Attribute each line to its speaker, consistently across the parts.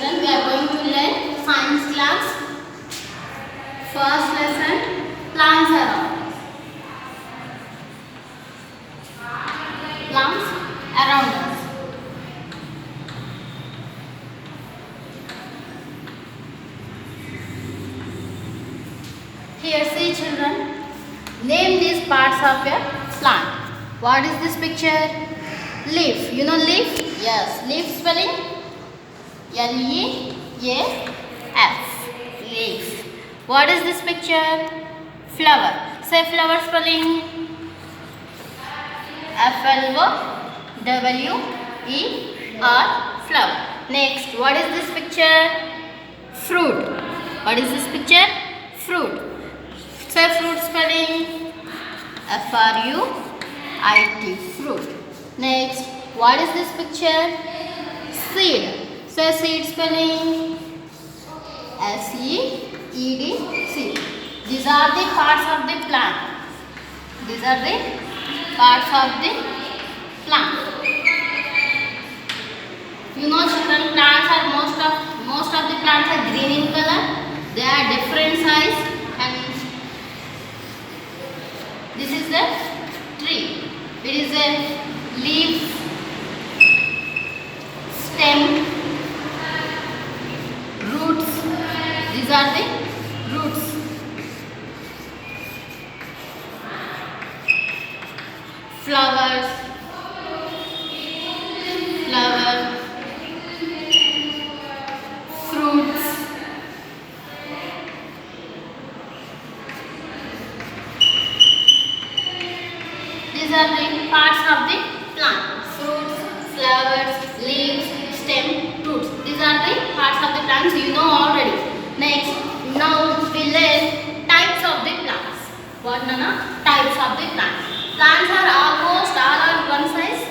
Speaker 1: children, we are going to learn science class. First lesson, plants around us. Plants around us. Here see children, name these parts of a plant. What is this picture? Leaf. You know leaf? Yes. Leaf spelling? L-E-A-F. Leaf. What is this picture? Flower. Say flower spelling. F-L-O-W-E-R. Flower. Next, what is this picture? Fruit. What is this picture? Fruit. Say fruit spelling. F-R-U-I-T. Fruit. Next, what is this picture? Seed. Say seed spelling. S-E-E-D. Seed. These are the parts of the plant. These are the parts of the plant. You know children, plants are most of the plants are green in color. They are different size, and this is the tree. It is a leaf, stem, roots. These are the roots. Flowers, fruits, these are the parts of the plant. Fruits, flowers, leaves, stem, roots. These are the parts of the plants you know already. Next, now we learn types of the plants. What Nana? Types of the plants. Plants are almost all are one size?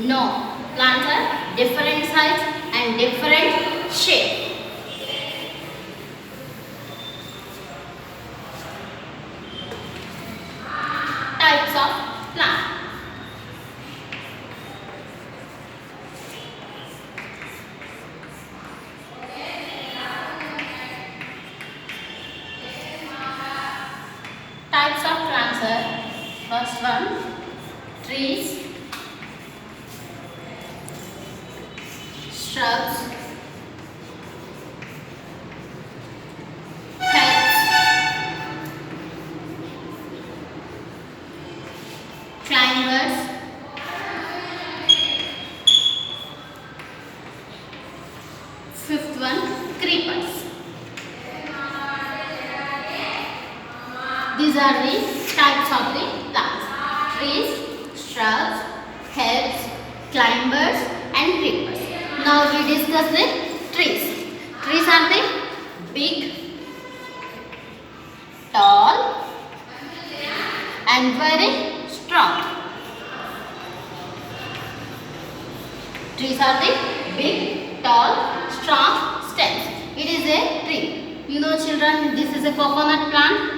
Speaker 1: No. Plants are different size and different shape. Types of plants. Types of plants are, first one, trees, shrubs, herbs, climbers, fifth one, creepers. These are the types of the plants. Trees, shrubs, herbs, climbers and creepers. Now we discuss the trees. Trees are the big, tall and very strong. Trees are the big, tall, strong stems. It is a tree. You know children, this is a coconut plant.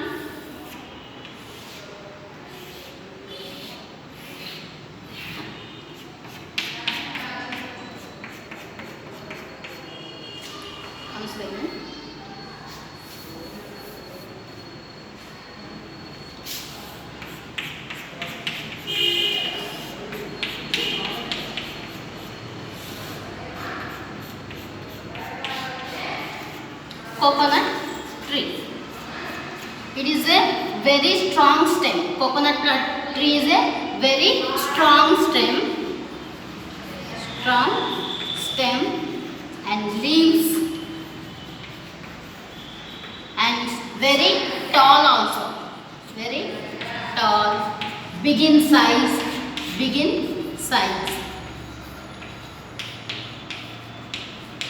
Speaker 1: Coconut tree. It is a very strong stem. Coconut tree is a very strong stem and leaves, and very tall also. Very tall, big in size.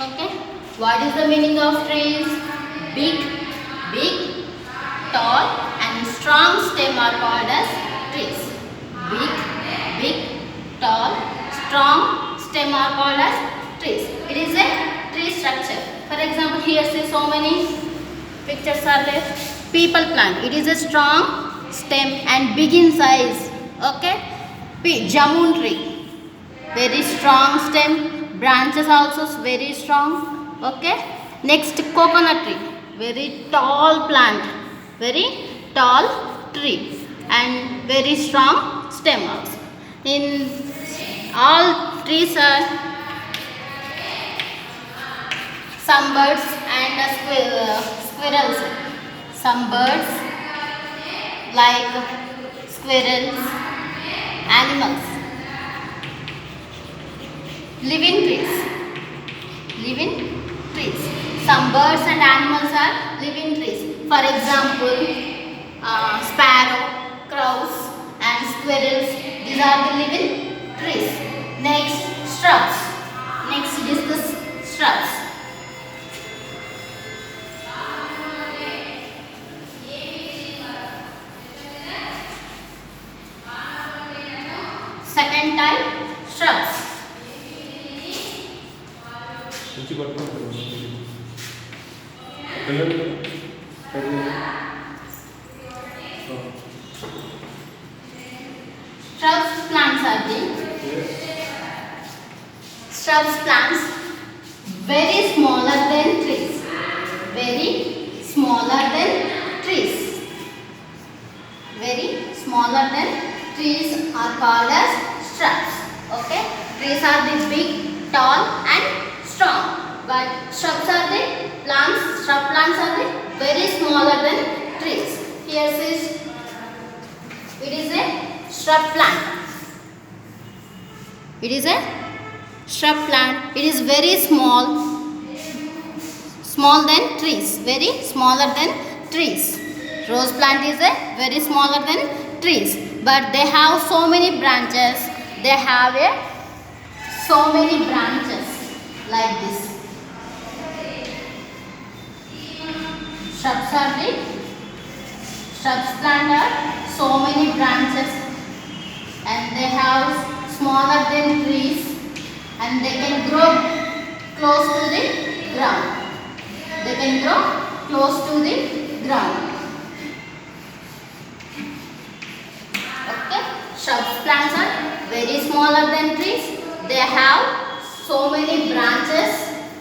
Speaker 1: Okay. What is the meaning of trees? Big, tall and strong stem are called as trees. Big, tall, strong stem are called as trees. It is a tree structure. For example, here see so many pictures are there. People plant. It is a strong stem and big in size. Okay. Jamun tree. Very strong stem. Branches also very strong. Okay. Next, coconut tree. Very tall plant. Very tall tree and very strong stem also. In all trees are some birds and squirrels. Some birds like squirrels, animals. Living trees. Living trees. Some birds and animals are living trees. For example, sparrow, crows and squirrels. These are the living trees. Next, shrubs. Next, discuss shrubs. Second type, shrubs. Shrubs plants are the shrubs plants very smaller than trees. Very smaller than trees. Very smaller than trees are called as shrubs. Okay. Trees are the big, tall and strong. But shrubs are the plants. Shrub plants are the very smaller than trees. Here says it is a shrub plant. It is a shrub plant. It is very small than trees. Very smaller than trees. Rose plant is a very smaller than trees. But they have so many branches. They have so many branches like this. Shrubs plant are so many branches and they have smaller than trees and they can grow close to the ground. They can grow close to the ground. Okay. Shrubs plants are very smaller than trees. They have so many branches.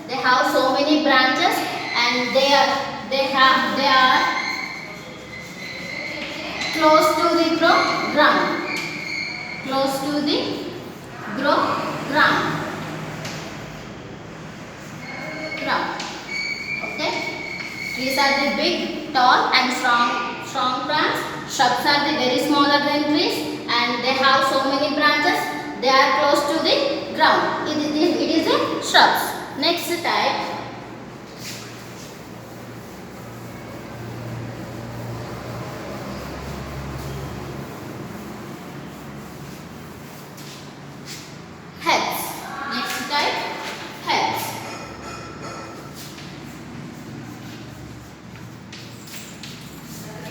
Speaker 1: They have so many branches and they are close to the ground. Close to the ground. Okay. Trees are the big, tall and strong plants. Shrubs are the very smaller than trees and they have so many branches. They are close to the ground. It is a shrubs. Next type. Herbs. Next type, herbs.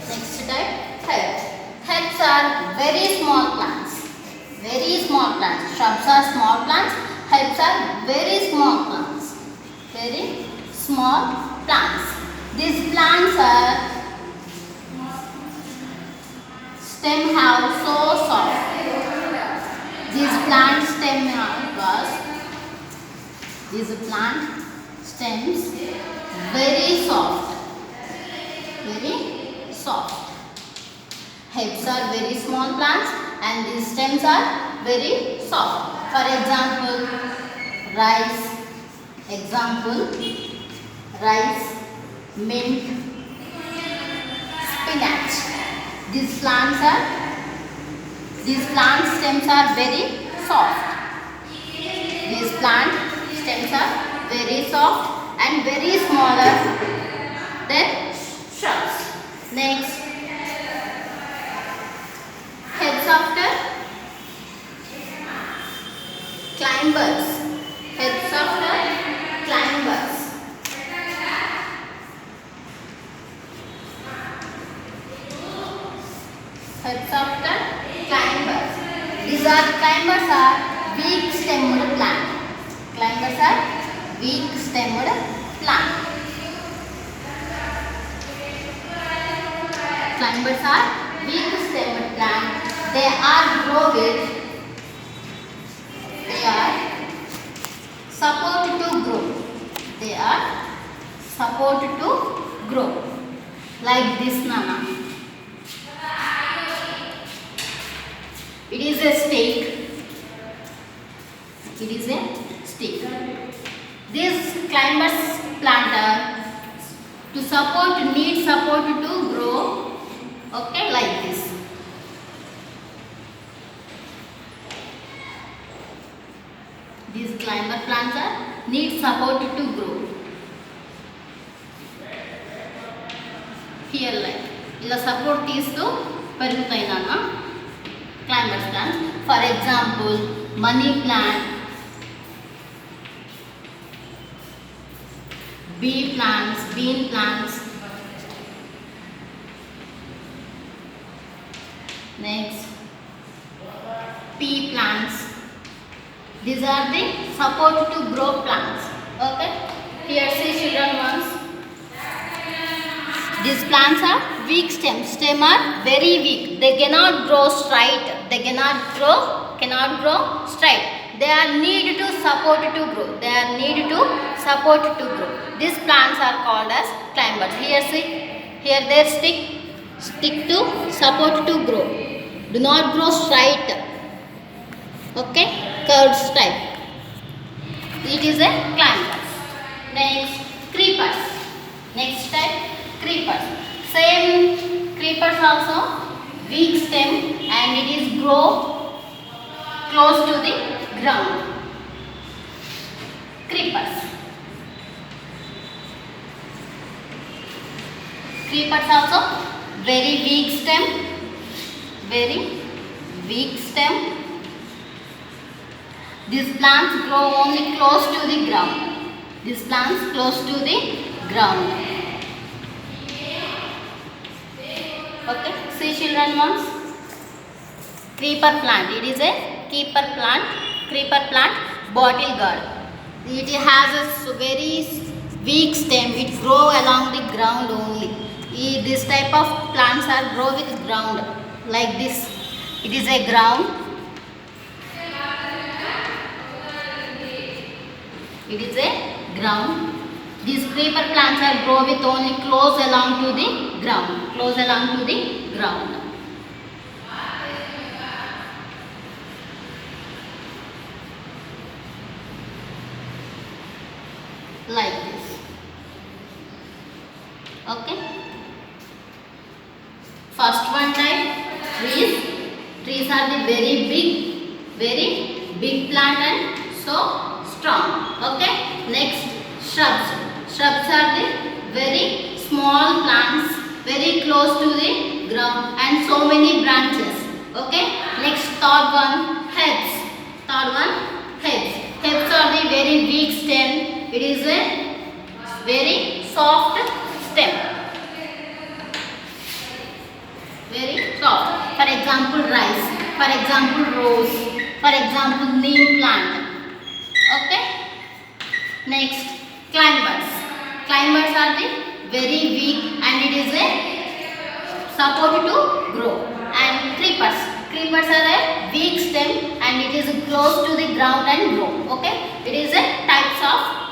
Speaker 1: Next type, herbs. Herbs are very small plants. Very small plants. Shrubs are small plants. Herbs are very small plants. Very small plants. These plants are stem have so soft. These plant stems very soft. Very soft. Herbs are very small plants and these stems are very soft. For example, rice, mint, spinach. These plant stems are very soft. These plant stems are very soft and very smaller than shrubs. Next, heads after climbers. Heads after climbers. Heads after climbers. These climbers are weak stemmed plant. Climbers are weak stemmed plant. Climbers are weak stemmed plant. They are supported to grow. They are support to grow. Like this, Nana. It is a stick. It is a stick. This climbers plant to support, need support to grow. Okay, like this. These climber plants need support to grow. Here like ఇలా support తీస్తూ పెరుగుతాయి నాన్న climbers plants. For example, money plant, bee plants, bean plants. Next, pea plants. These are the support to grow plants. Okay. Here see children once. These plants are weak stem. Stem are very weak. They cannot grow straight. They cannot grow straight. They are need to support to grow. They are need to support to grow. These plants are called as climbers. Here see. Here their stick to support to grow. Do not grow straight. Okay, curved type. It is a climbers. Next, creepers. Next type, creepers. Same creepers also weak stem and it is grow close to the ground. Creepers. Creepers also very weak stem. Very weak stem. These plants grow only close to the ground. These plants close to the ground. Okay, see children once. Creeper plant. It is a creeper plant, bottle gourd. It has a very weak stem. It grow along the ground only. This type of plants are grow with ground like this. It is a ground. It is a ground. These creeper plants are grow with only close along to the ground. Close along to the ground. Like this. Okay. First one type, trees. Trees are the very big plant and so strong. Okay. Next, shrubs. Shrubs are the very small plants, very close to the ground and so many branches. Okay. Next, third one, herbs. Third one, herbs. Herbs are the very weak stem. It is a very soft stem. Very soft. For example, rice. For example, rose. For example, neem plant. Okay. Next, climbers. Climbers are the very weak and it is a support to grow. And creepers. Creepers are a weak stem and it is close to the ground and grow. Okay. It is a types of